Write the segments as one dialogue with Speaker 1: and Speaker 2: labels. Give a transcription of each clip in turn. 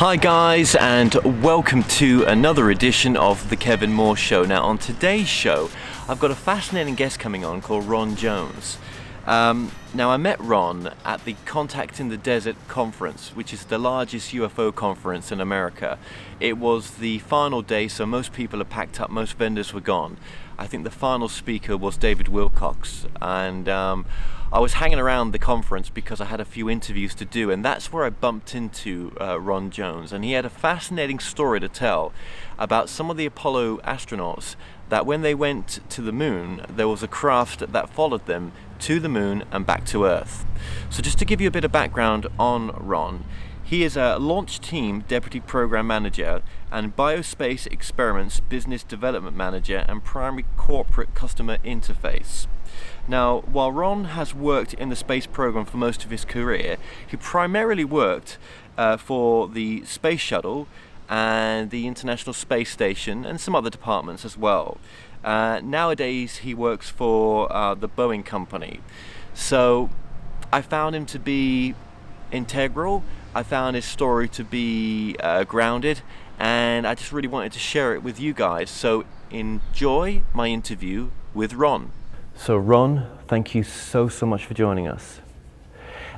Speaker 1: Hi guys, and welcome to another edition of the Kevin Moore Show. Now on today's show I've got a fascinating guest coming on called Ron Jones. Now I met Ron at the Contact in the Desert conference, which is the largest UFO conference in America. It was the final day, so most people are packed up, most vendors were gone. I think the final speaker was David Wilcox, and I was hanging around the conference because I had a few interviews to do, and that's where I bumped into Ron Jones, and he had a fascinating story to tell about some of the Apollo astronauts that when they went to the moon, there was a craft that followed them to the moon and back to Earth. So just to give you a bit of background on Ron, he is a Launch Team Deputy Program Manager and Biospace Experiments Business Development Manager and Primary Corporate Customer Interface. Now, while Ron has worked in the space program for most of his career, he primarily worked for the Space Shuttle and the International Space Station and some other departments as well. Nowadays he works for the Boeing company. So I found him to be integral, I found his story to be grounded, and I just really wanted to share it with you guys. So enjoy my interview with Ron. So Ron, thank you so much for joining us.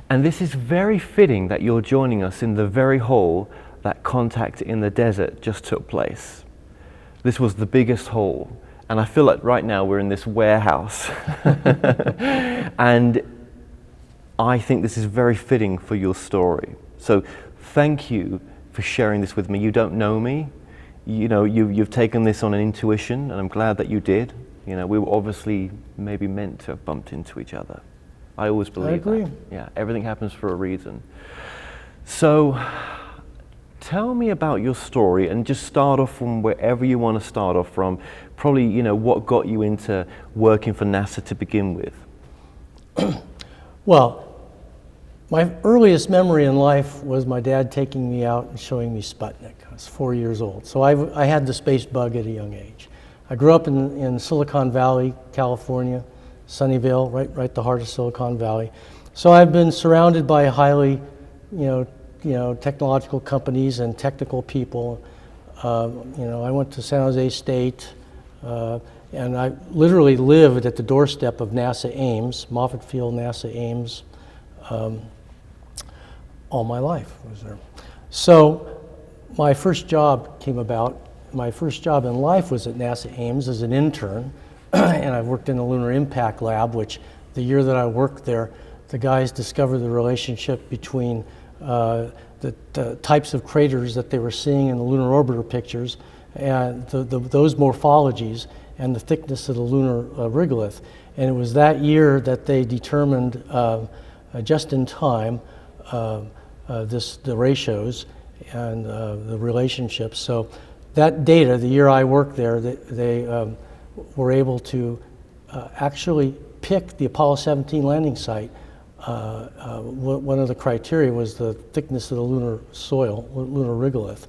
Speaker 1: And this is very fitting that you're joining us in the very hall that Contact in the Desert just took place. This was the biggest hall, and I feel like right now we're in this warehouse. And I think this is very fitting for your story. So thank you for sharing this with me. You don't know me, you know, you've taken this on an intuition, and I'm glad that you did. You know, we were obviously maybe meant to have bumped into each other. I always believe that. Yeah, everything happens for a reason. So tell me about your story, and just start off from wherever you want to start off from. Probably, you know, what got you into working for NASA to begin with?
Speaker 2: Well, my earliest memory in life was my dad taking me out and showing me Sputnik. I was 4 years old, so I had the space bug at a young age. I grew up in Silicon Valley, California, Sunnyvale, right the heart of Silicon Valley. So I've been surrounded by highly, you know, technological companies and technical people. You know, I went to San Jose State, and I literally lived at the doorstep of NASA Ames, Moffett Field, NASA Ames, all my life was there. So my first job came about. My first job in life was at NASA Ames as an intern, and I worked in the Lunar Impact Lab, which the year that I worked there, the guys discovered the relationship between the types of craters that they were seeing in the lunar orbiter pictures, and those morphologies, and the thickness of the lunar regolith. And it was that year that they determined, just in time, the ratios and the relationships. So that data, the year I worked there, they were able to actually pick the Apollo 17 landing site. One of the criteria was the thickness of the lunar soil, lunar regolith.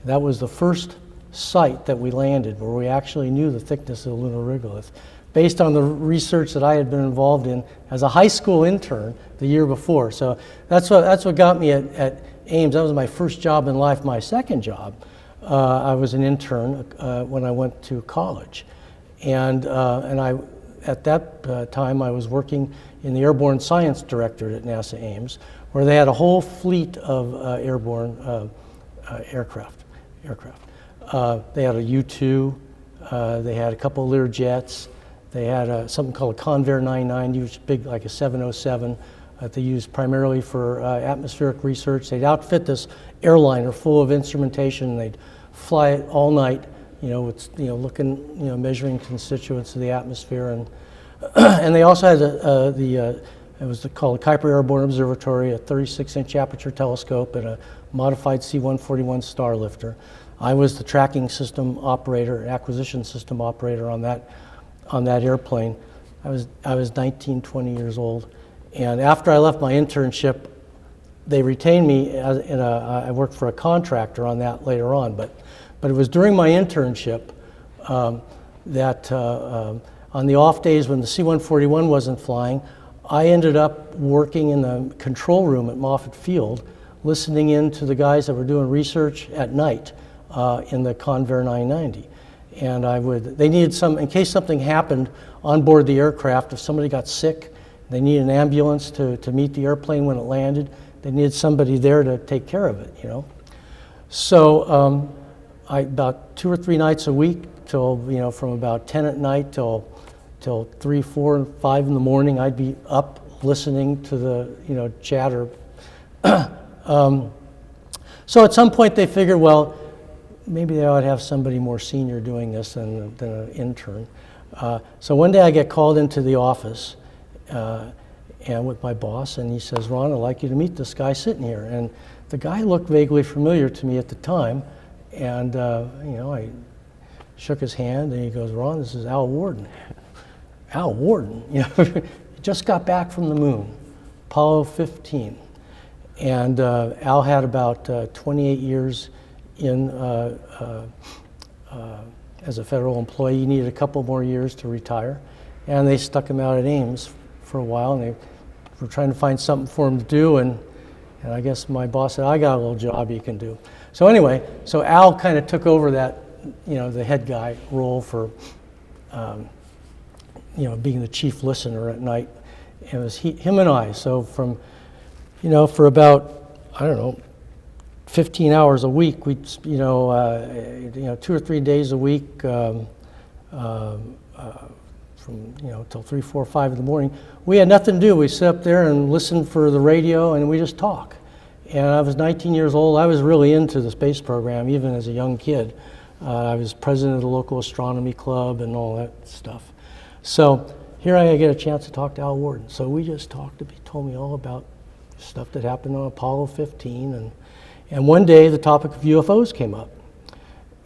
Speaker 2: That was the first site that we landed where we actually knew the thickness of the lunar regolith, based on the research that I had been involved in as a high school intern the year before. So that's what got me at Ames. That was my first job in life. My second job, I was an intern when I went to college, and I at that time I was working in the Airborne Science Directorate at NASA Ames, where they had a whole fleet of airborne aircraft. They had a U-2, they had a couple of Lear Jets, they had something called a Convair 99, used big like a 707 that they used primarily for atmospheric research. They'd outfit this airliner full of instrumentation, and they'd fly it all night, with looking, measuring constituents of the atmosphere, and and they also had it was called the Kuiper Airborne Observatory, a 36-inch aperture telescope, and a modified C-141 Starlifter. I was the tracking system operator, acquisition system operator on that airplane. I was 19, 20 years old, and after I left my internship, they retained me I worked for a contractor on that later on, but it was during my internship that on the off days when the C-141 wasn't flying, I ended up working in the control room at Moffett Field listening in to the guys that were doing research at night in the Convair 990. And they needed in case something happened on board the aircraft, if somebody got sick, they needed an ambulance to meet the airplane when it landed, they needed somebody there to take care of it, you know. So about 2 or 3 nights a week till, you know, from about 10 at night till 3, 4, and 5 in the morning, I'd be up listening to the, you know, chatter. So at some point they figured, well, maybe they ought to have somebody more senior doing this than an intern. So one day I get called into the office and with my boss, and he says, Ron, I'd like you to meet this guy sitting here. And the guy looked vaguely familiar to me at the time, and you know, I shook his hand, and he goes, Ron, this is Al Worden. Al Worden, you know, he just got back from the moon, Apollo 15. And Al had about 28 years in as a federal employee. He needed a couple more years to retire, and they stuck him out at Ames for a while, and they were trying to find something for him to do, and I guess my boss said, I got a little job you can do. So anyway, so Al kind of took over that, you know, the head guy role for, you know, being the chief listener at night. And it was him and I. So from, you know, for about, I don't know, 15 hours a week, we'd, you know, 2 or 3 days a week, from, you know, till 3, 4, 5 in the morning. We had nothing to do. We sit up there and listen for the radio, and we just talk. And I was 19 years old. I was really into the space program, even as a young kid. I was president of the local astronomy club and all that stuff. So here I get a chance to talk to Al Worden. So we just talked. He told me all about stuff that happened on Apollo 15. And one day the topic of UFOs came up.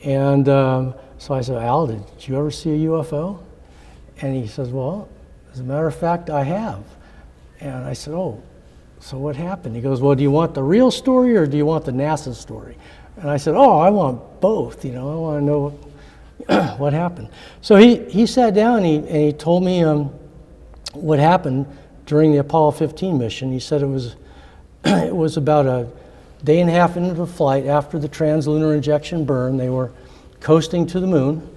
Speaker 2: And so I said, Al, did you ever see a UFO? And he says, well, as a matter of fact, I have. And I said, oh, so what happened? He goes, well, do you want the real story or do you want the NASA story? And I said, oh, I want both, you know, I want to know what happened. So he sat down and he told me what happened during the Apollo 15 mission. He said it was about a day and a half into the flight after the translunar injection burn. They were coasting to the moon,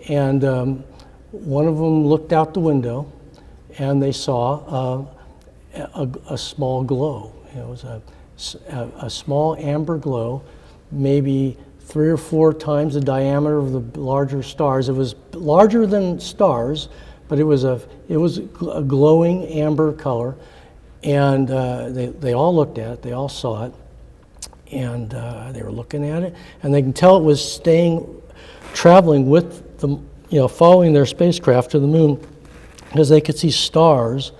Speaker 2: and one of them looked out the window and they saw a small glow. It was a small amber glow, maybe 3 or 4 times the diameter of the larger stars. It was larger than stars, but it was a glowing amber color, and they all looked at it. They all saw it, and they were looking at it, and they can tell it was traveling with the, you know, following their spacecraft to the moon, because they could see stars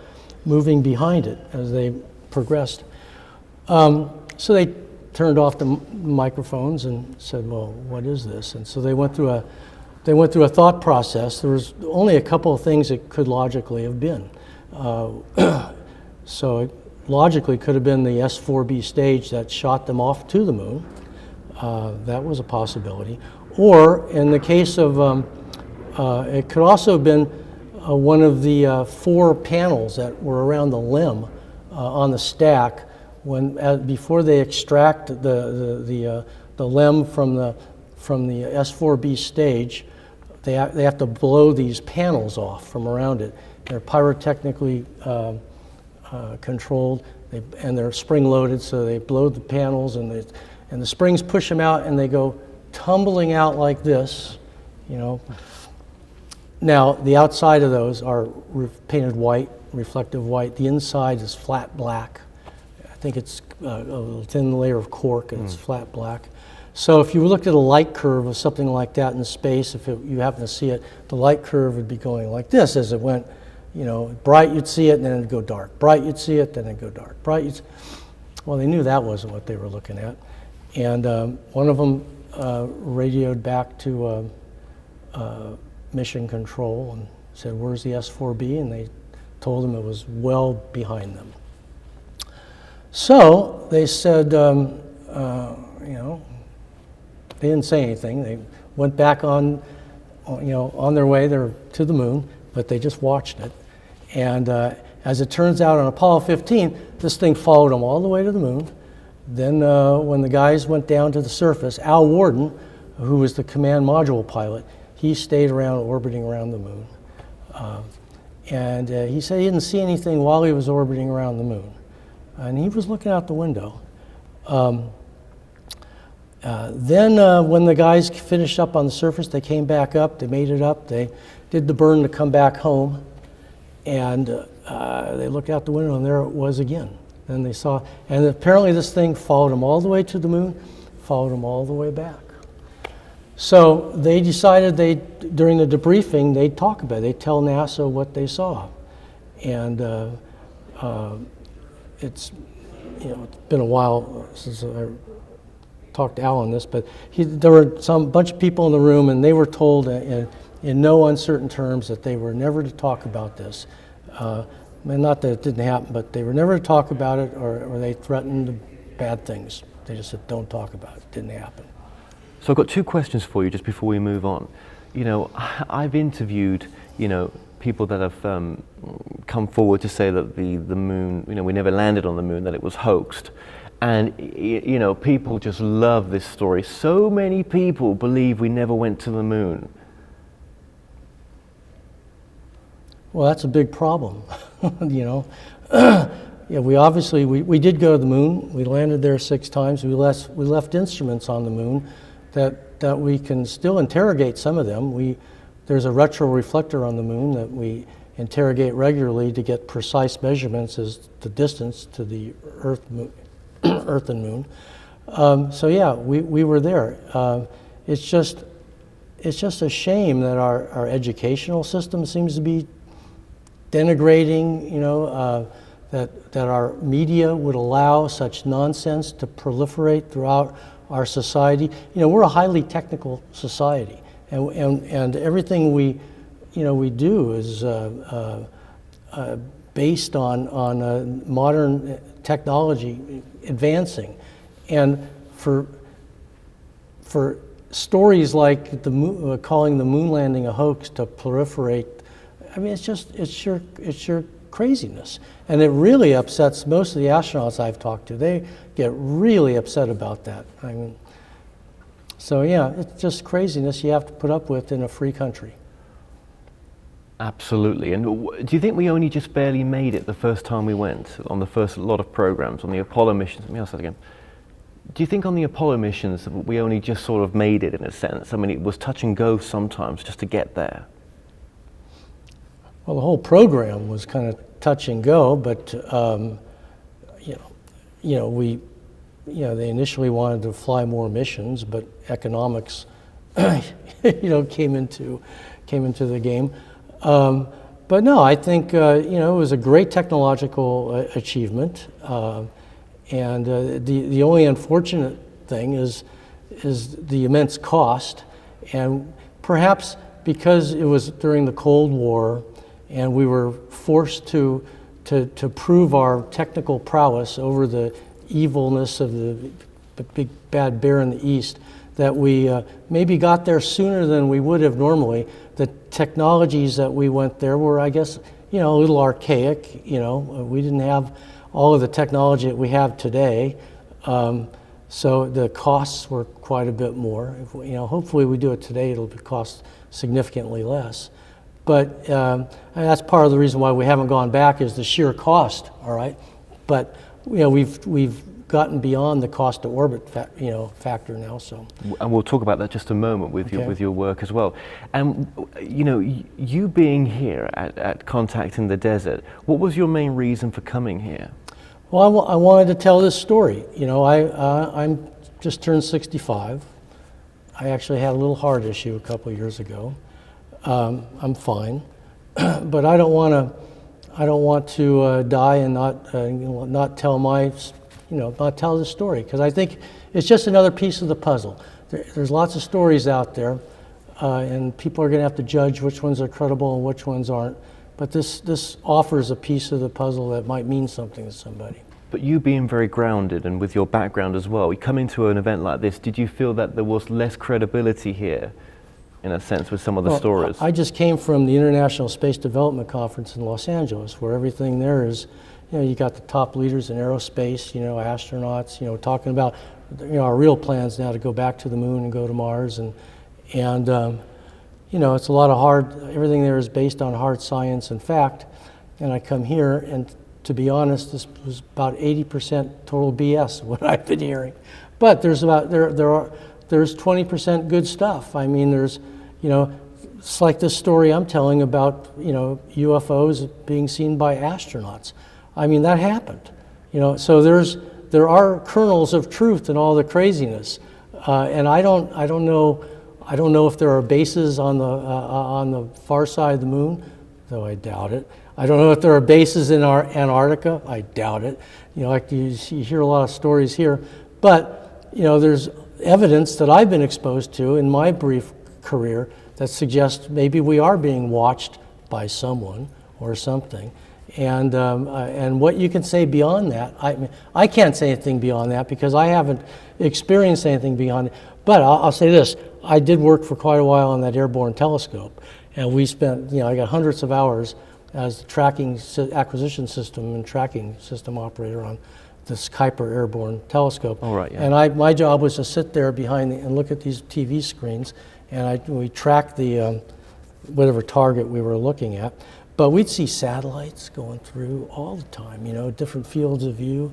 Speaker 2: moving behind it as they progressed. So they turned off the microphones and said, well, what is this? And so they went through a thought process. There was only a couple of things it could logically have been. So it logically could have been the S-4B stage that shot them off to the moon. That was a possibility. Or in the case of, it could also have been one of the 4 panels that were around the limb on the stack before they extract the limb from the S4B stage. They have to blow these panels off from around it. They're pyrotechnically controlled, and they're spring loaded, so they blow the panels, and the springs push them out, and they go tumbling out like this, you know. Now, the outside of those are painted white, reflective white. The inside is flat black. I think it's a thin layer of cork, and it's flat black. So if you looked at a light curve of something like that in space, you happen to see it, the light curve would be going like this as it went, you know, bright you'd see it, and then it'd go dark. Bright you'd see it, then it'd go dark. Well, they knew that wasn't what they were looking at. And one of them radioed back to mission control and said, where's the S4B? And they told them it was well behind them. So they said, you know, they didn't say anything. They went back on their way to the moon, but they just watched it. And as it turns out, on Apollo 15, this thing followed them all the way to the moon, Then when the guys went down to the surface, Al Worden, who was the command module pilot, he stayed around orbiting around the moon. And he said he didn't see anything while he was orbiting around the moon. And he was looking out the window. Then when the guys finished up on the surface, they came back up, they made it up, they did the burn to come back home, and they looked out the window and there it was again. Then they saw, and apparently this thing followed them all the way to the moon, followed them all the way back. So they decided during the debriefing, they'd talk about it. They'd tell NASA what they saw. And it's been a while since I talked to Al on this, but there were bunch of people in the room, and they were told in no uncertain terms that they were never to talk about this. Not that it didn't happen, but they were never to talk about it, or they threatened bad things. They just said, don't talk about it. It didn't happen.
Speaker 1: So I've got two questions for you just before we move on. I've interviewed, people that have come forward to say that the moon, we never landed on the moon, that it was hoaxed. And, people just love this story. So many people believe we never went to the moon.
Speaker 2: Well, that's a big problem, Yeah, we did go to the moon. We landed there 6 times. We left instruments on the moon that we can still interrogate some of them. There's a retroreflector on the moon that we interrogate regularly to get precise measurements as the distance to the Earth and moon. So yeah, we were there. It's just a shame that our educational system seems to be denigrating, that our media would allow such nonsense to proliferate throughout our society. We're a highly technical society, and everything we do is based on modern technology advancing, and for stories like calling the moon landing a hoax to proliferate, I mean, it's sure craziness, and it really upsets most of the astronauts I've talked to. They get really upset about that. I mean, so yeah, it's just craziness you have to put up with in a free country.
Speaker 1: Absolutely. And do you think we only just barely made it the first time we went on the first lot of programs, on the Apollo missions? Let me ask that again. Do you think on the Apollo missions we only just sort of made it in a sense? I mean, it was touch and go sometimes just to get there.
Speaker 2: Well, the whole program was kind of touch and go, but they initially wanted to fly more missions, but economics, came into the game. But no, I think it was a great technological achievement, and the only unfortunate thing is the immense cost, and perhaps because it was during the Cold War, and we were forced to prove our technical prowess over the evilness of the big bad bear in the East, that we maybe got there sooner than we would have normally. The technologies that we went there were, I guess, a little archaic. We didn't have all of the technology that we have today, so the costs were quite a bit more. Hopefully we do it today, it'll cost significantly less. But that's part of the reason why we haven't gone back is the sheer cost. All right, but we've gotten beyond the cost to orbit factor now. So,
Speaker 1: and we'll talk about that just a moment with your work as well. And you being here at Contact in the Desert, what was your main reason for coming here?
Speaker 2: Well, I wanted to tell this story. I'm just turned 65. I actually had a little heart issue a couple of years ago. I'm fine, but I don't want to die and not tell not tell the story, because I think it's just another piece of the puzzle. There's lots of stories out there, and people are going to have to judge which ones are credible and which ones aren't. But this offers a piece of the puzzle that might mean something to somebody.
Speaker 1: But you being very grounded and with your background as well, you come into an event like this, did you feel that there was less credibility here, in a sense, with some of the stories?
Speaker 2: I just came from the International Space Development Conference in Los Angeles, where everything there is you got the top leaders in aerospace, astronauts, talking about, our real plans now to go back to the moon and go to Mars, and it's a lot of everything there is based on hard science and fact. And I come here, and to be honest, this was about 80% total BS, what I've been hearing. But there's 20% good stuff. I mean, it's like this story I'm telling about, UFOs being seen by astronauts. I mean, that happened. So there are kernels of truth in all the craziness, and I don't know if there are bases on the far side of the moon, though I doubt it. I don't know if there are bases in Antarctica. I doubt it. Like you hear a lot of stories here, but there's evidence that I've been exposed to in my brief career that suggests maybe we are being watched by someone or something. And what you can say beyond that, I can't say anything beyond that because I haven't experienced anything beyond it. But I'll say this: I did work for quite a while on that airborne telescope, and we spent, I got hundreds of hours as the tracking acquisition system and tracking system operator on this Kuiper Airborne telescope.
Speaker 1: Oh, right, yeah.
Speaker 2: And my job was to sit there behind and look at these TV screens, and we tracked the whatever target we were looking at. But we'd see satellites going through all the time, different fields of view.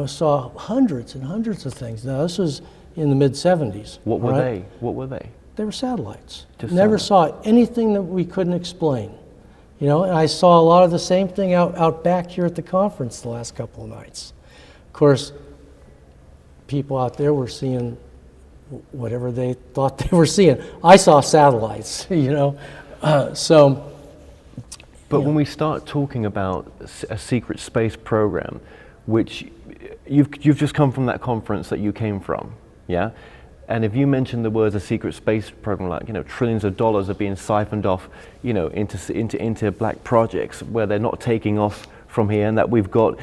Speaker 2: Saw hundreds and hundreds of things. Now this was in the mid-'70s.
Speaker 1: What were they? What were they?
Speaker 2: They were satellites.
Speaker 1: Just
Speaker 2: Never
Speaker 1: satellites.
Speaker 2: saw anything that we couldn't explain. And I saw a lot of the same thing out back here at the conference the last couple of nights. Of course, people out there were seeing whatever they thought they were seeing. I saw satellites, so.
Speaker 1: But when we start talking about a secret space program, which you've just come from that conference that you came from, yeah? And if you mention the words a secret space program, like, trillions of dollars are being siphoned off, into black projects where they're not taking off from here, and that we've got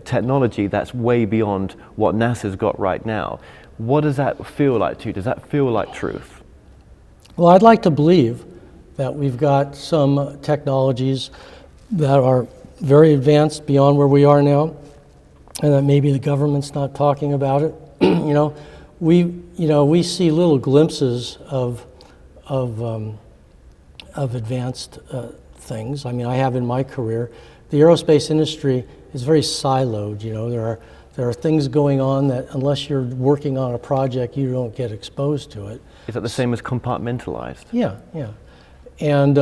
Speaker 1: technology that's way beyond what NASA's got right now. What does that feel like to you? Does that feel like truth?
Speaker 2: Well, I'd like to believe that we've got some technologies that are very advanced beyond where we are now, and that maybe the government's not talking about it. We see little glimpses of advanced things. I mean, I have in my career. The aerospace industry is very siloed. There are things going on that unless you're working on a project, you don't get exposed to it.
Speaker 1: Is that the same as compartmentalized?
Speaker 2: Yeah. And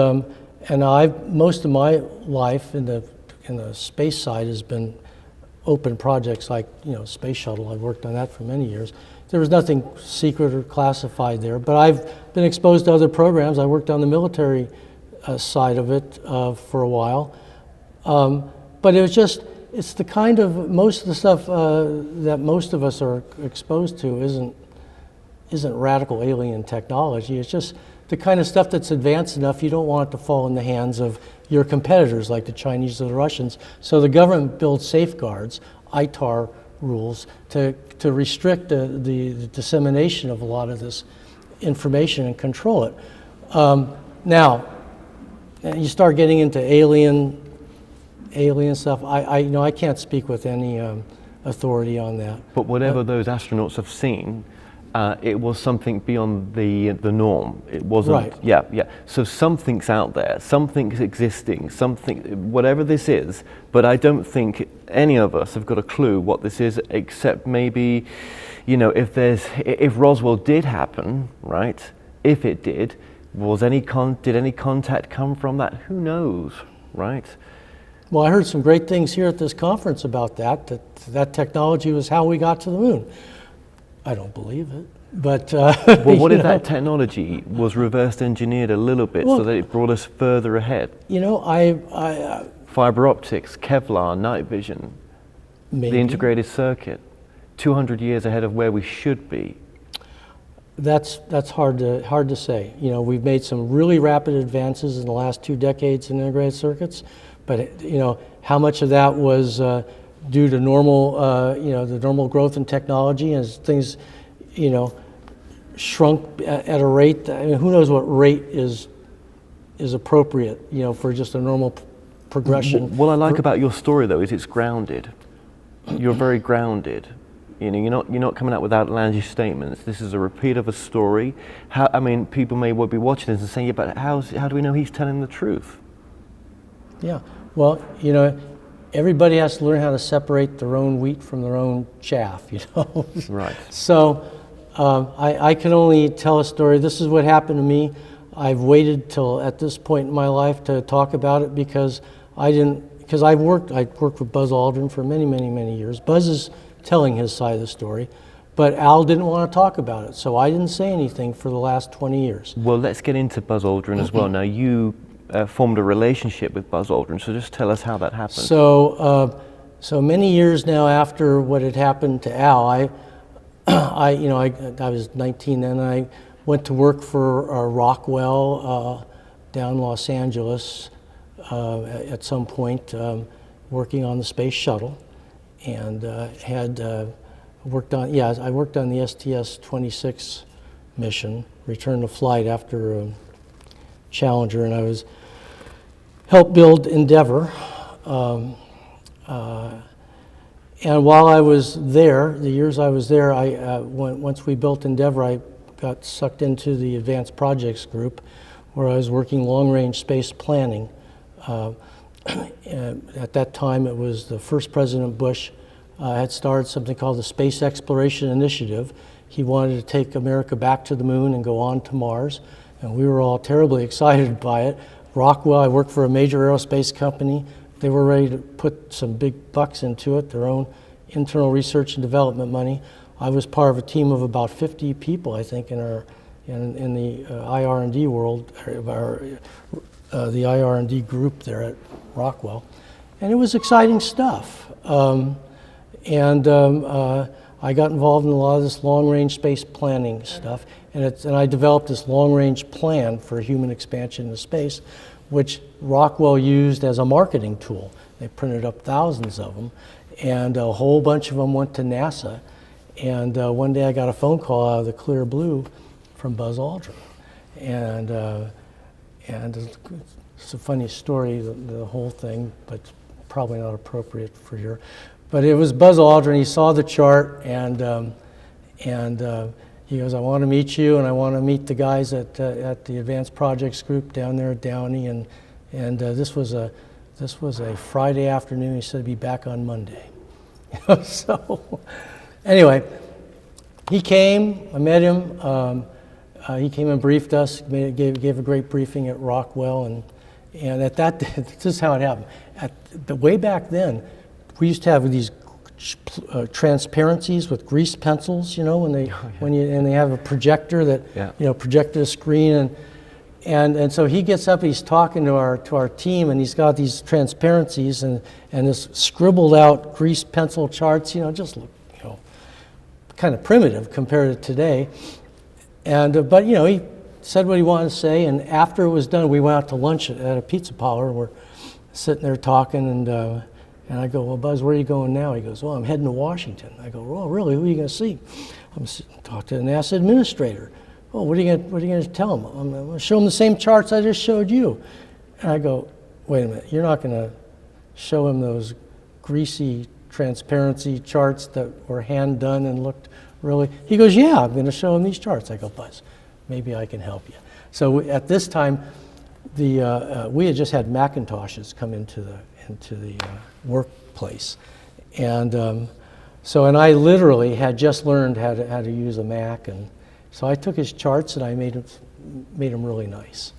Speaker 2: most of my life in the space side has been open projects like Space Shuttle. I've worked on that for many years. There was nothing secret or classified there, but I've been exposed to other programs. I worked on the military side of it for a while, but it's the kind of, most of the stuff that most of us are exposed to isn't radical alien technology. It's just the kind of stuff that's advanced enough you don't want it to fall in the hands of your competitors like the Chinese or the Russians. So the government builds safeguards, ITAR rules, to restrict the dissemination of a lot of this information and control it. Now, you start getting into alien stuff. I can't speak with any authority on that.
Speaker 1: But whatever those astronauts have seen, it was something beyond the norm. It wasn't.
Speaker 2: Right.
Speaker 1: Yeah. So something's out there. Something's existing. Something, whatever this is. But I don't think any of us have got a clue what this is, except maybe, if Roswell did happen, right? If it did, did any contact come from that? Who knows, right?
Speaker 2: Well, I heard some great things here at this conference about that technology was how we got to the moon. I don't believe it, but...
Speaker 1: well, what if that technology was reverse engineered a little bit so that it brought us further ahead? Fiber optics, Kevlar, night vision,
Speaker 2: maybe.
Speaker 1: The integrated circuit, 200 years ahead of where we should be.
Speaker 2: That's hard to say. We've made some really rapid advances in the last 2 decades in integrated circuits, but how much of that was due to normal, the normal growth in technology as things, shrunk at a rate. I mean, who knows what rate is appropriate, for just a normal progression.
Speaker 1: What I like about your story, though, is it's grounded. You're very grounded. You know, you're not coming out with outlandish statements. This is a repeat of a story. I mean, people may well be watching this and saying, yeah, but how do we know he's telling the truth?
Speaker 2: Yeah, well, you know, everybody has to learn how to separate their own wheat from their own chaff, you know?
Speaker 1: Right.
Speaker 2: So I can only tell a story. This is what happened to me. I've waited till at this point in my life to talk about it because I worked with Buzz Aldrin for many, many, many years. Buzz is telling his side of the story, but Al didn't want to talk about it, so I didn't say anything for the last 20 years.
Speaker 1: Well, let's get into Buzz Aldrin as well. Now, you formed a relationship with Buzz Aldrin, so just tell us how that happened.
Speaker 2: So many years now after what had happened to Al, I was 19 then. I went to work for Rockwell down in Los Angeles at some point, working on the space shuttle, and I worked on the STS-26 mission, return to flight after Challenger, and I helped build Endeavour. And while I was there, the years I was there, once we built Endeavour, I got sucked into the Advanced Projects group, where I was working long-range space planning. At that time, it was the first President Bush had started something called the Space Exploration Initiative. He wanted to take America back to the moon and go on to Mars, and we were all terribly excited by it. Rockwell, I worked for a major aerospace company. They were ready to put some big bucks into it, their own internal research and development money. I was part of a team of about 50 people, I think, in the IR&D world, the IR&D group there at Rockwell, and it was exciting stuff. I got involved in a lot of this long-range space planning stuff, and I developed this long-range plan for human expansion into space, which Rockwell used as a marketing tool. They printed up thousands of them, and a whole bunch of them went to NASA. And one day I got a phone call out of the clear blue from Buzz Aldrin. And it's a funny story, the whole thing, but probably not appropriate for here. But it was Buzz Aldrin. He saw the chart, and he goes, "I want to meet you, and I want to meet the guys at the Advanced Projects group down there at Downey." And this was a Friday afternoon. He said he'd be back on Monday. So anyway, he came. I met him. He came and briefed us. Gave a great briefing at Rockwell, and at that, this is how it happened. Way back then, we used to have these transparencies with grease pencils, you know, when they have a projector that projected a screen, and so he gets up, he's talking to our team, and he's got these transparencies and this scribbled out grease pencil charts, you know, just look, you know, kind of primitive compared to today, but you know, he said what he wanted to say, and after it was done, we went out to lunch at a pizza parlor. We're sitting there talking, and I go, "Well, Buzz, where are you going now?" He goes, "Well, I'm heading to Washington." I go, "Well, really? Who are you going to see?" I'm talking to the NASA administrator. "Oh, what are you going to tell him?" I'm going to show him the same charts I just showed you. And I go, "Wait a minute, you're not going to show him those greasy transparency charts that were hand done and looked really?" He goes, "Yeah, I'm going to show him these charts." I go, "Buzz, maybe I can help you." So at this time, we had just had Macintoshes come into the workplace, and I literally had just learned how to use a Mac, and so I took his charts and I made them really nice,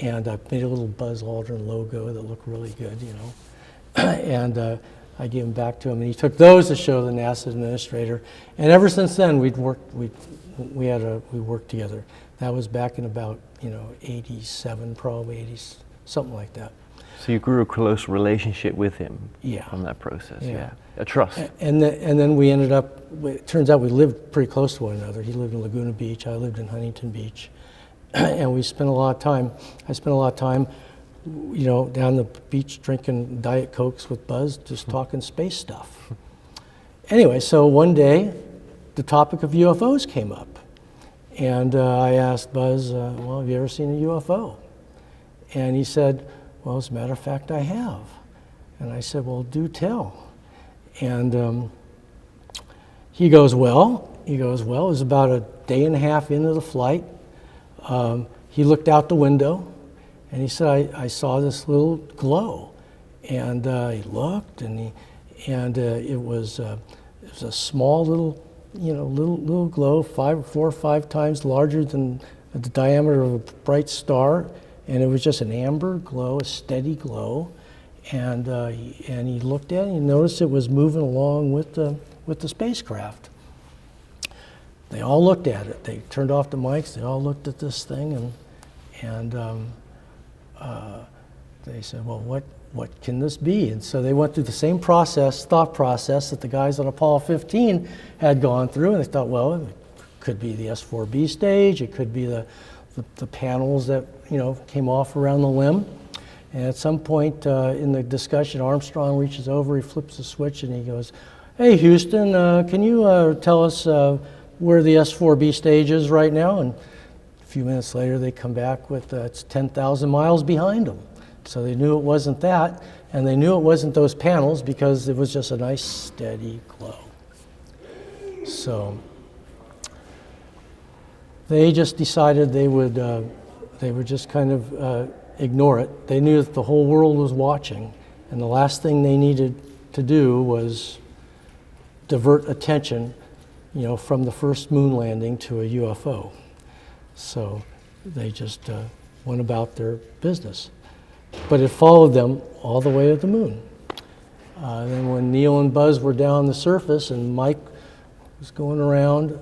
Speaker 2: and I made a little Buzz Aldrin logo that looked really good, you know, and I gave them back to him, and he took those to show the NASA administrator, and ever since then we worked together. That was back in about 87, probably 80, something like that.
Speaker 1: So you grew a close relationship with him.
Speaker 2: Yeah.
Speaker 1: On that process. Yeah. A trust.
Speaker 2: And then we ended up. It turns out we lived pretty close to one another. He lived in Laguna Beach. I lived in Huntington Beach, and we spent a lot of time. I spent a lot of time, you know, down the beach drinking Diet Cokes with Buzz, just talking space stuff. Anyway, so one day, the topic of UFOs came up, and I asked Buzz, "Well, have you ever seen a UFO?" And he said, well, as a matter of fact, I have. And I said, well, do tell. And he goes, well, it was about a day and a half into the flight. He looked out the window, and he said, I saw this little glow. And he looked, and it was a small little, little glow, 4 or 5 times larger than the diameter of a bright star, and it was just an amber glow, a steady glow. And he looked at it, and he noticed it was moving along with the spacecraft. They all looked at it. They turned off the mics. They all looked at this thing, and they said, well, what can this be? And so they went through the same thought process that the guys on Apollo 15 had gone through, and they thought, well, it could be the S4B stage. It could be the panels that came off around the limb. And at some point in the discussion, Armstrong reaches over, he flips the switch, and he goes, hey, Houston, can you tell us where the S4B stage is right now? And a few minutes later, they come back with it's 10,000 miles behind them. So they knew it wasn't that, and they knew it wasn't those panels because it was just a nice, steady glow. So they just decided they would just kind of ignore it. They knew that the whole world was watching, and the last thing they needed to do was divert attention, from the first moon landing to a UFO. So they just went about their business. But it followed them all the way to the moon. Then when Neil and Buzz were down on the surface and Mike was going around,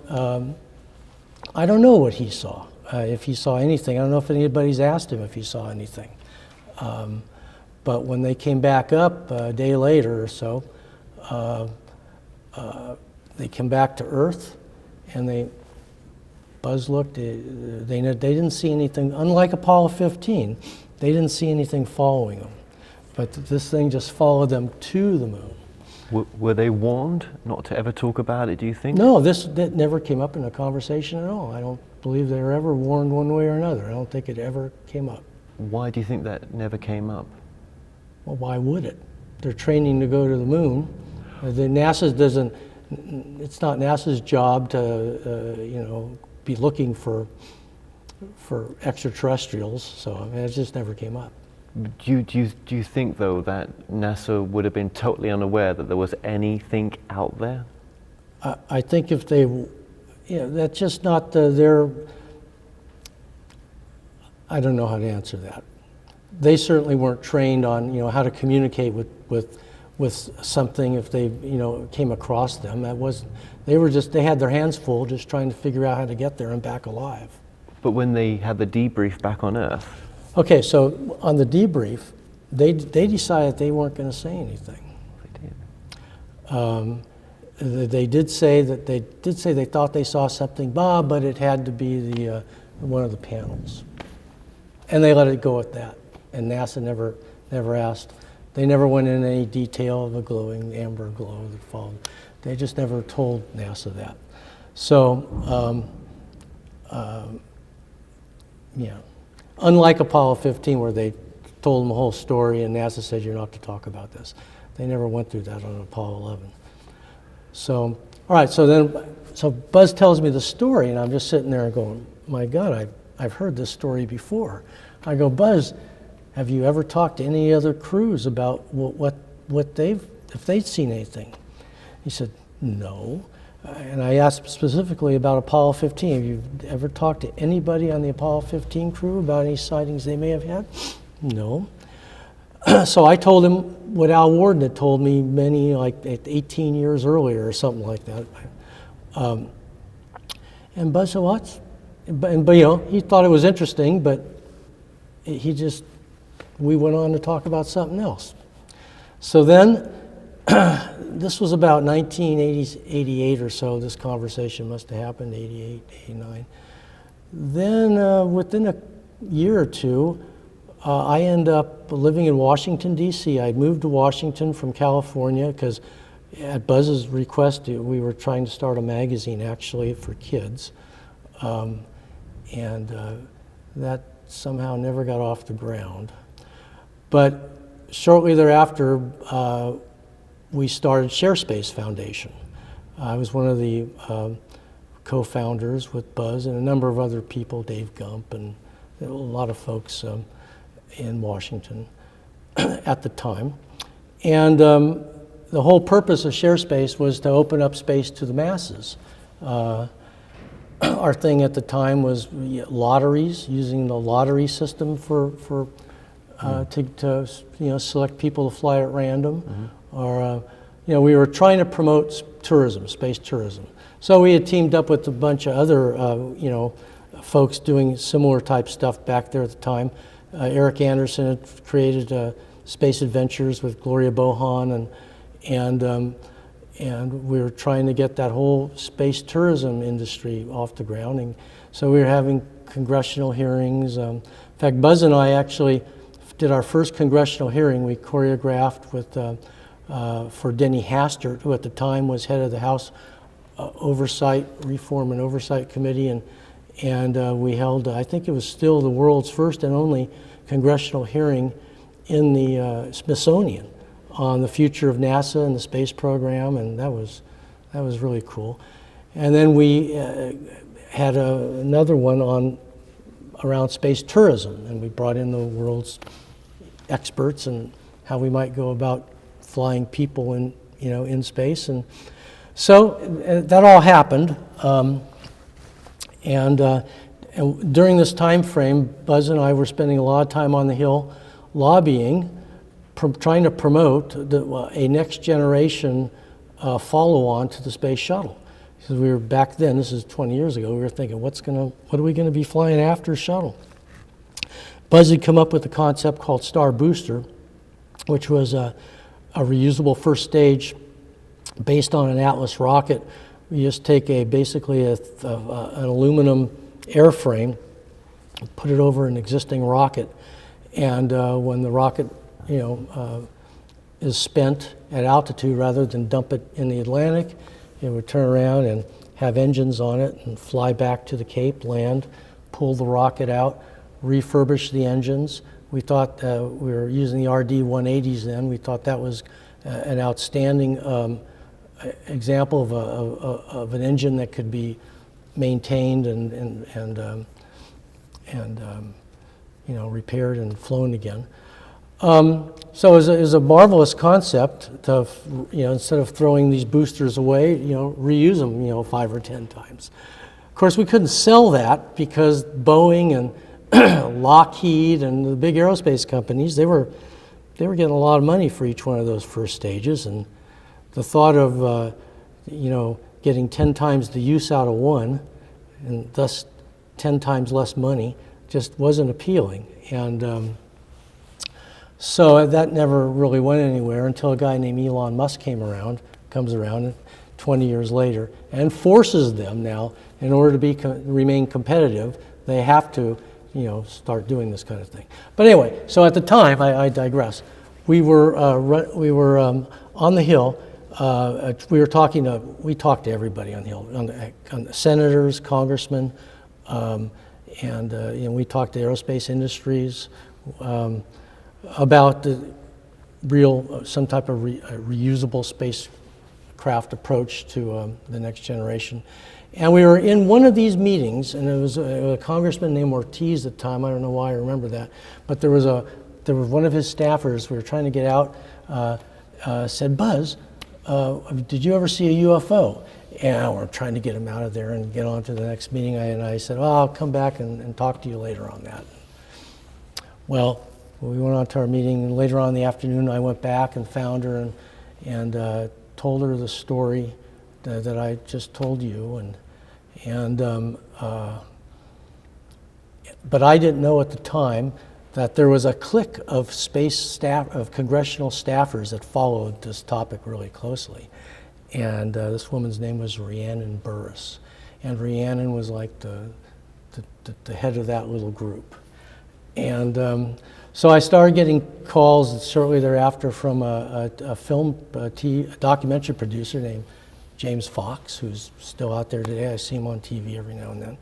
Speaker 2: I don't know what he saw. If he saw anything. I don't know if anybody's asked him if he saw anything. But when they came back up a day later or so, they came back to Earth, and Buzz looked, they didn't see anything, unlike Apollo 15, they didn't see anything following them. But this thing just followed them to the moon.
Speaker 1: Were they warned not to ever talk about it, do you think?
Speaker 2: No, that never came up in a conversation at all. I don't believe they were ever warned one way or another. I don't think it ever came up.
Speaker 1: Why do you think that never came up?
Speaker 2: Well, why would it? They're training to go to the moon. It's not NASA's job to, be looking for extraterrestrials. So I mean, it just never came up.
Speaker 1: Do you think, though, that NASA would have been totally unaware that there was anything out there?
Speaker 2: I think if they, that's just not their. I don't know how to answer that. They certainly weren't trained on how to communicate with something if they came across them. They had their hands full just trying to figure out how to get there and back alive.
Speaker 1: But when they had the debrief back on Earth.
Speaker 2: Okay, so on the debrief, they decided they weren't going to say anything. They did say they thought they saw something, Bob, but it had to be one of the panels, and they let it go at that. And NASA never asked. They never went into any detail of a glowing amber glow that followed. They just never told NASA that. So, unlike Apollo 15, where they told them the whole story and NASA said you're not to talk about this. They never went through that on Apollo 11. So, all right, so Buzz tells me the story, and I'm just sitting there going, my God, I've heard this story before. I go, Buzz, have you ever talked to any other crews about if they'd seen anything? He said, no. And I asked specifically about Apollo 15. Have you ever talked to anybody on the Apollo 15 crew about any sightings they may have had? No. So I told him what Al Worden had told me 18 years earlier or something like that. And Buzz said, what? But he thought it was interesting, but we went on to talk about something else. So then, this was about 1988 or so, this conversation must have happened, 88, 89. Then within a year or two, I end up living in Washington, D.C. I moved to Washington from California because at Buzz's request, we were trying to start a magazine actually for kids. And that somehow never got off the ground. But shortly thereafter, we started ShareSpace Foundation. I was one of the co-founders with Buzz and a number of other people, Dave Gump, and a lot of folks in Washington at the time. And the whole purpose of ShareSpace was to open up space to the masses. Our thing at the time was lotteries, using the lottery system to select people to fly at random, or we were trying to promote tourism, space tourism. So we had teamed up with a bunch of other folks doing similar type stuff back there at the time. Eric Anderson had created Space Adventures with Gloria Bohan, and we were trying to get that whole space tourism industry off the ground. And so we were having congressional hearings. In fact, Buzz and I actually did our first congressional hearing. We choreographed for Denny Hastert, who at the time was head of the House Reform and Oversight Committee, and we held, I think it was still the world's first and only congressional hearing in the Smithsonian on the future of NASA and the space program, and that was really cool. And then we had another one around space tourism, and we brought in the world's experts and how we might go about flying people in space. And so that all happened, and during this time frame, Buzz and I were spending a lot of time on the Hill lobbying, trying to promote a next generation follow-on to the space shuttle. Because we were back then, this is 20 years ago, we were thinking, what are we going to be flying after shuttle? Buzz had come up with a concept called Star Booster, which was a reusable first stage based on an Atlas rocket. We just take basically an aluminum airframe, put it over an existing rocket, and when the rocket is spent at altitude, rather than dump it in the Atlantic, it would turn around and have engines on it and fly back to the Cape, land, pull the rocket out, refurbish the engines. We thought we were using the RD 180s then. We thought that was an outstanding example of an engine that could be maintained and repaired and flown again. So it was a marvelous concept to, instead of throwing these boosters away, reuse them, 5 or 10 times. Of course, we couldn't sell that because Boeing and Lockheed and the big aerospace companies, they were getting a lot of money for each one of those first stages, and the thought of getting 10 times the use out of one, and thus 10 times less money, just wasn't appealing. And so that never really went anywhere until a guy named Elon Musk comes around 20 years later and forces them now, in order to remain competitive, they have to start doing this kind of thing. But anyway, so at the time, I digress, we were on the Hill. We talked to everybody on the Hill, on the senators, congressmen, and we talked to aerospace industries about some type of reusable spacecraft approach to the next generation. And we were in one of these meetings, and it was a congressman named Ortiz at the time. I don't know why I remember that, but there was one of his staffers. We were trying to get out. Said, "Buzz, did you ever see a UFO?" And we're trying to get him out of there and get on to the next meeting. And I said, "Oh, I'll come back and talk to you later on that." Well, we went on to our meeting, and later on in the afternoon, I went back and found her and told her the story that I just told you. But I didn't know at the time that there was a clique of congressional staffers that followed this topic really closely. And this woman's name was Rhiannon Burris. And Rhiannon was like the head of that little group. And so I started getting calls shortly thereafter from a documentary producer named James Fox, who's still out there today. I see him on TV every now and then.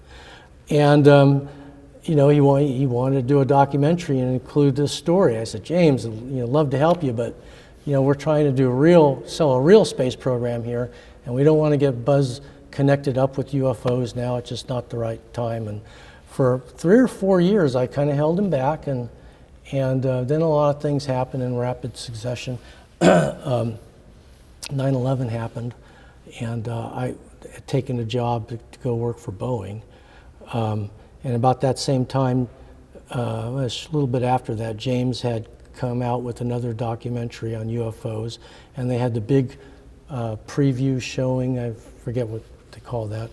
Speaker 2: he wanted to do a documentary and include this story. I said, James, love to help you, but we're trying to sell a real space program here, and we don't want to get Buzz connected up with UFOs now. It's just not the right time. And for 3 or 4 years, I kind of held him back, and then a lot of things happened in rapid succession. 9/11 happened, and I had taken a job to go work for Boeing. And about that same time, a little bit after that, James had come out with another documentary on UFOs, and they had the big preview showing. I forget what they call that.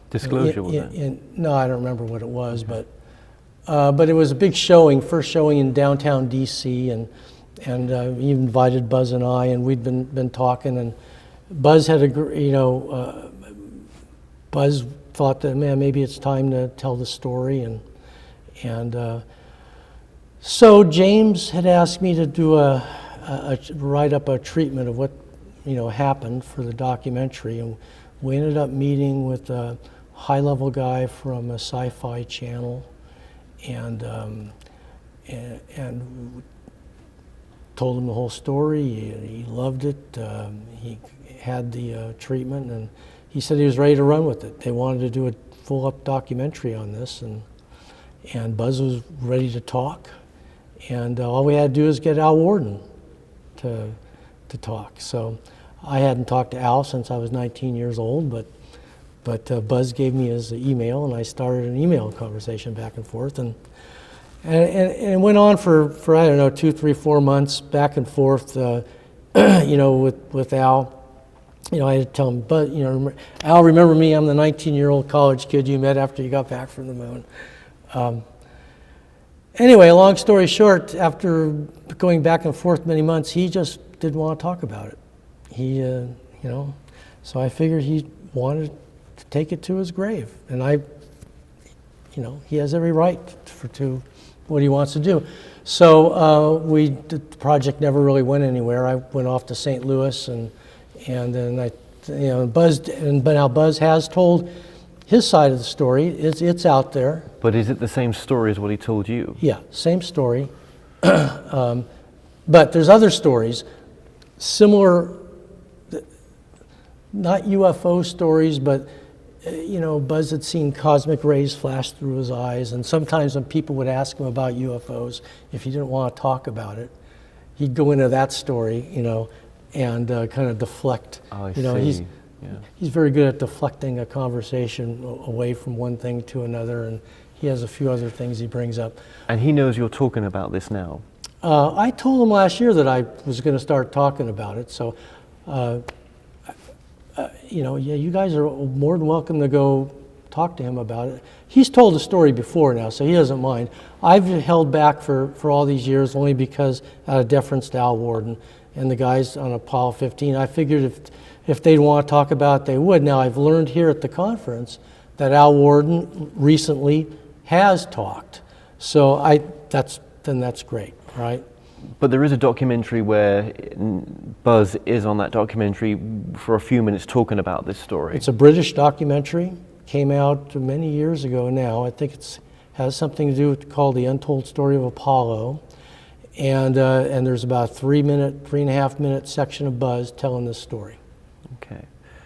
Speaker 1: Disclosure, was it?
Speaker 2: No, I don't remember what it was, but it was a big showing, first showing in downtown D.C., and he invited Buzz and I, and we'd been talking, and Buzz had Buzz thought that, man, maybe it's time to tell the story, and so James had asked me to do write up a treatment of what happened for the documentary, and we ended up meeting with a high-level guy from a sci-fi channel, and told him the whole story. He loved it. He had the treatment, and he said he was ready to run with it. They wanted to do a full-up documentary on this, and Buzz was ready to talk. And all we had to do is get Al Worden to talk. So I hadn't talked to Al since I was 19 years old, but Buzz gave me his email, and I started an email conversation back and forth, and it went on for I don't know, 2, 3, 4 months back and forth, with Al. I had to tell him, but Al, remember me? I'm the 19-year-old college kid you met after you got back from the moon. Anyway, long story short, after going back and forth many months, he just didn't want to talk about it. So I figured he wanted to take it to his grave, and he has every right to what he wants to do. So the project never really went anywhere. I went off to St. Louis, and then now Buzz has told his side of the story. It's out there.
Speaker 1: But is it the same story as what he told you?
Speaker 2: Yeah, same story. But there's other stories, similar, not UFO stories, but Buzz had seen cosmic rays flash through his eyes, and sometimes when people would ask him about UFOs, if he didn't want to talk about it, he'd go into that story, and kind of deflect.
Speaker 1: Oh, I see.
Speaker 2: He's very good at deflecting a conversation away from one thing to another, and he has a few other things he brings up.
Speaker 1: And he knows you're talking about this now?
Speaker 2: I told him last year that I was going to start talking about it, so you guys are more than welcome to go talk to him about it. He's told the story before now, so he doesn't mind. I've held back for all these years only because out of deference to Al Worden and the guys on Apollo 15. I figured if they'd want to talk about it, they would. Now, I've learned here at the conference that Al Worden recently has talked, so that's great, right?
Speaker 1: But there is a documentary where Buzz is on that documentary for a few minutes talking about this story. It's
Speaker 2: a British documentary, came out many years ago now. I think it has something to do with called The Untold Story of Apollo. And there's about a 3.5 minute section of Buzz telling this story.
Speaker 1: Okay.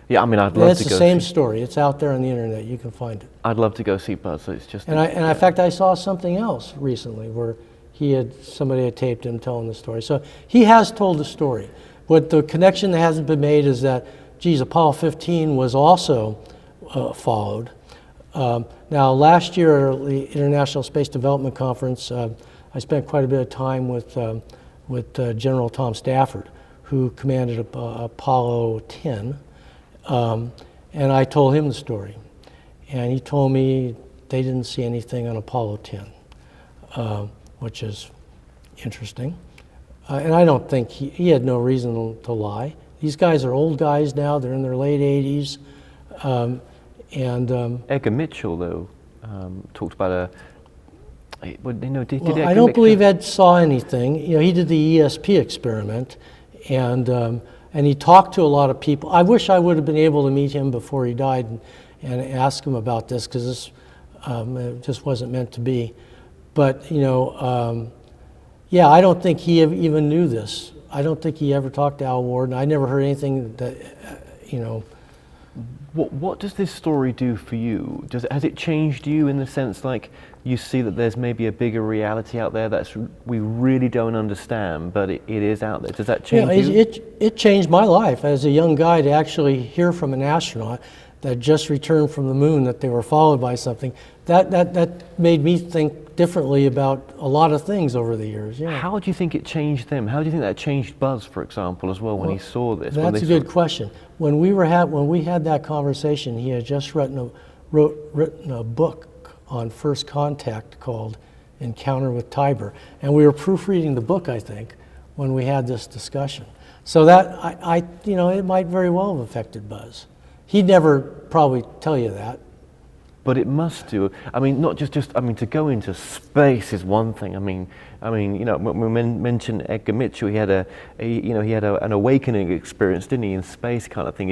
Speaker 1: Yeah, I mean, I'd love to go.
Speaker 2: It's the same story. It's out there on the internet. You can find it.
Speaker 1: I'd love to go see Buzz. So it's just.
Speaker 2: In fact, I saw something else recently where somebody had taped him telling the story. So he has told the story. But the connection that hasn't been made is that, Apollo 15 was also followed. Now, last year at the International Space Development Conference, I spent quite a bit of time with General Tom Stafford, who commanded Apollo 10, and I told him the story. And he told me they didn't see anything on Apollo 10. Which is interesting. And I don't think he had no reason to lie. These guys are old guys now, they're in their late 80s.
Speaker 1: Edgar Mitchell, though, talked about I
Speaker 2: don't believe Ed saw anything. He did the ESP experiment, and he talked to a lot of people. I wish I would have been able to meet him before he died and ask him about this, because this It just wasn't meant to be. But, yeah, I don't think he even knew this. I don't think he ever talked to Al Worden. I never heard anything that,
Speaker 1: What does this story do for you? Has it changed you in the sense like you see that there's maybe a bigger reality out there we really don't understand, but it is out there? Does that change you?
Speaker 2: It changed my life as a young guy to actually hear from an astronaut that just returned from the moon that they were followed by something. That made me think differently about a lot of things over the years. Yeah.
Speaker 1: How do you think it changed them? How do you think that changed Buzz, for example, as well, when he saw this?
Speaker 2: That's a good question. When we had that conversation, he had just written a book on first contact called Encounter with Tiber, and we were proofreading the book, I think, when we had this discussion. So that it might very well have affected Buzz. He'd never probably tell you that.
Speaker 1: But it must do. I mean, not just. I mean, to go into space is one thing. I mean, when we mentioned Edgar Mitchell, he had an awakening experience, didn't he, in space kind of thing.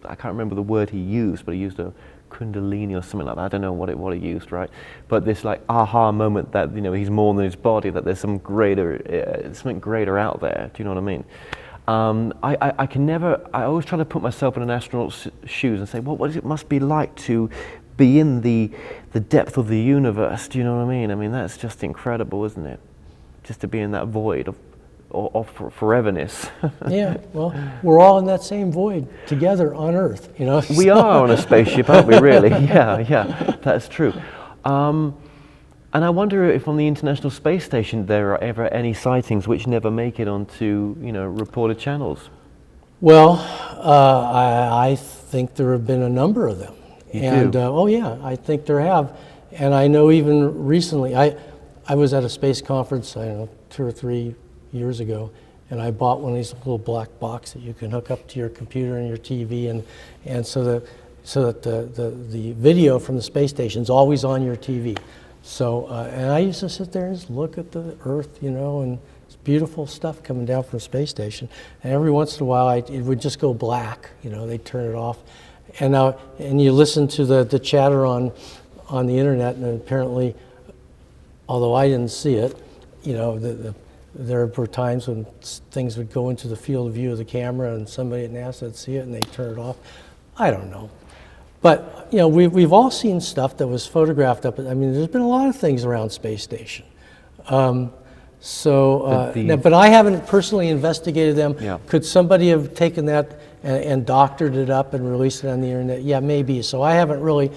Speaker 1: I can't remember the word he used, but he used a kundalini or something like that. I don't know what he used, right? But this like aha moment that he's more than his body, that there's something greater out there. Do you know what I mean? I always try to put myself in an astronaut's shoes and say, what it must be like to be in the depth of the universe. Do you know what I mean? I mean, that's just incredible, isn't it? Just to be in that void of foreverness.
Speaker 2: Yeah, well, we're all in that same void together on Earth,
Speaker 1: We are on a spaceship, aren't we, really? Yeah, that's true. And I wonder if on the International Space Station there are ever any sightings which never make it onto, reported channels.
Speaker 2: Well, I think there have been a number of them.
Speaker 1: You do?
Speaker 2: Oh yeah, I think there have. And I know even recently, I was at a space conference, I don't know, 2 or 3 years ago, and I bought one of these little black boxes that you can hook up to your computer and your TV, and so that the video from the space station is always on your TV. So, and I used to sit there and just look at the Earth, and it's beautiful stuff coming down from the space station. And every once in a while, it would just go black, they'd turn it off. And you listen to the chatter on the internet, and apparently, although I didn't see it, there were times when things would go into the field of view of the camera, and somebody at NASA would see it, and they'd turn it off. I don't know. But we've all seen stuff that was photographed up. I mean, there's been a lot of things around space station. But I haven't personally investigated them. Yeah. Could somebody have taken that and doctored it up and released it on the internet? Yeah, maybe. So I haven't really,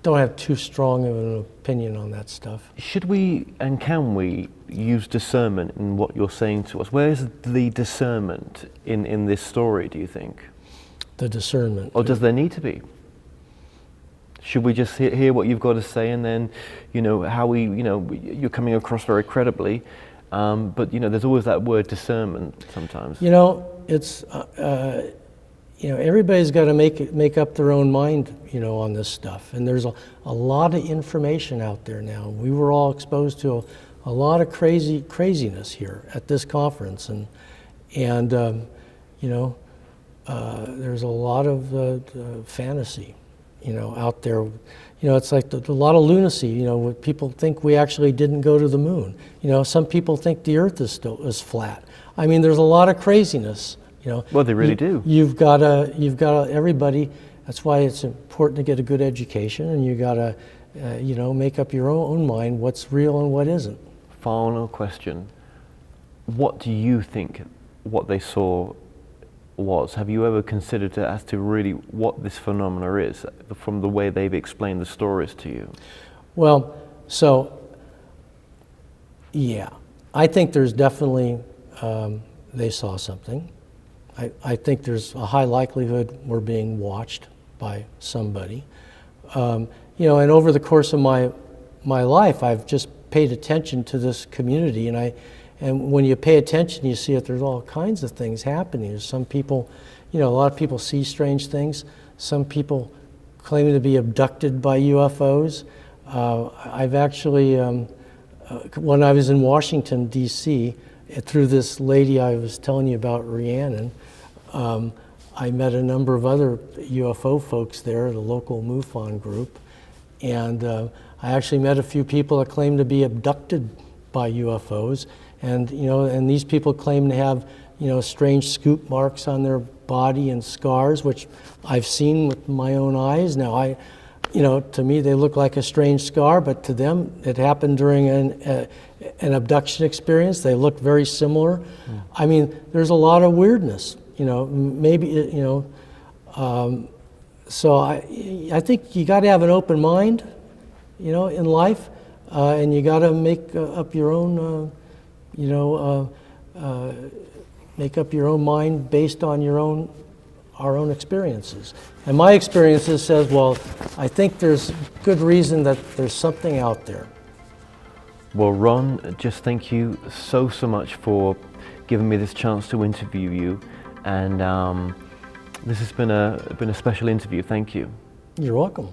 Speaker 2: don't have too strong of an opinion on that stuff.
Speaker 1: Should we and can we use discernment in what you're saying to us? Where's the discernment in this story, do you think?
Speaker 2: The discernment.
Speaker 1: Or does there need to be? Should we just hear what you've got to say, and then, you're coming across very credibly, but there's always that word discernment sometimes.
Speaker 2: It's everybody's got to make up their own mind, on this stuff, and there's a lot of information out there now. We were all exposed to a lot of craziness here at this conference, and there's a lot of fantasy, out there. It's like a lot of lunacy. People think we actually didn't go to the moon. Some people think the Earth is flat. I mean, there's a lot of craziness.
Speaker 1: Well, they really do.
Speaker 2: You've got to everybody. That's why it's important to get a good education, and you got to, make up your own mind what's real and what isn't.
Speaker 1: Final question: what do you think what they saw was? Have you ever considered it as to really what this phenomena is from the way they've explained the stories to you?
Speaker 2: Well, so yeah, I think there's definitely they saw something. I think there's a high likelihood we're being watched by somebody. And over the course of my life, I've just paid attention to this community, and when you pay attention, you see that there's all kinds of things happening. There's some people, a lot of people see strange things. Some people claiming to be abducted by UFOs. I've actually, when I was in Washington, D.C., through this lady I was telling you about, Rhiannon, I met a number of other UFO folks there, the local MUFON group, and I actually met a few people that claim to be abducted by UFOs, and and these people claim to have strange scoop marks on their body and scars, which I've seen with my own eyes. Now to me they look like a strange scar, but to them it happened during an abduction experience. They look very similar. I mean, there's a lot of weirdness. Maybe so I think you got to have an open mind, in life, and you got to make up your own, make up your own mind based on our own experiences. And my experiences says, well, I think there's good reason that there's something out there.
Speaker 1: Well, Ron, just thank you so much for giving me this chance to interview you, and this has been a special interview. Thank you.
Speaker 2: You're welcome.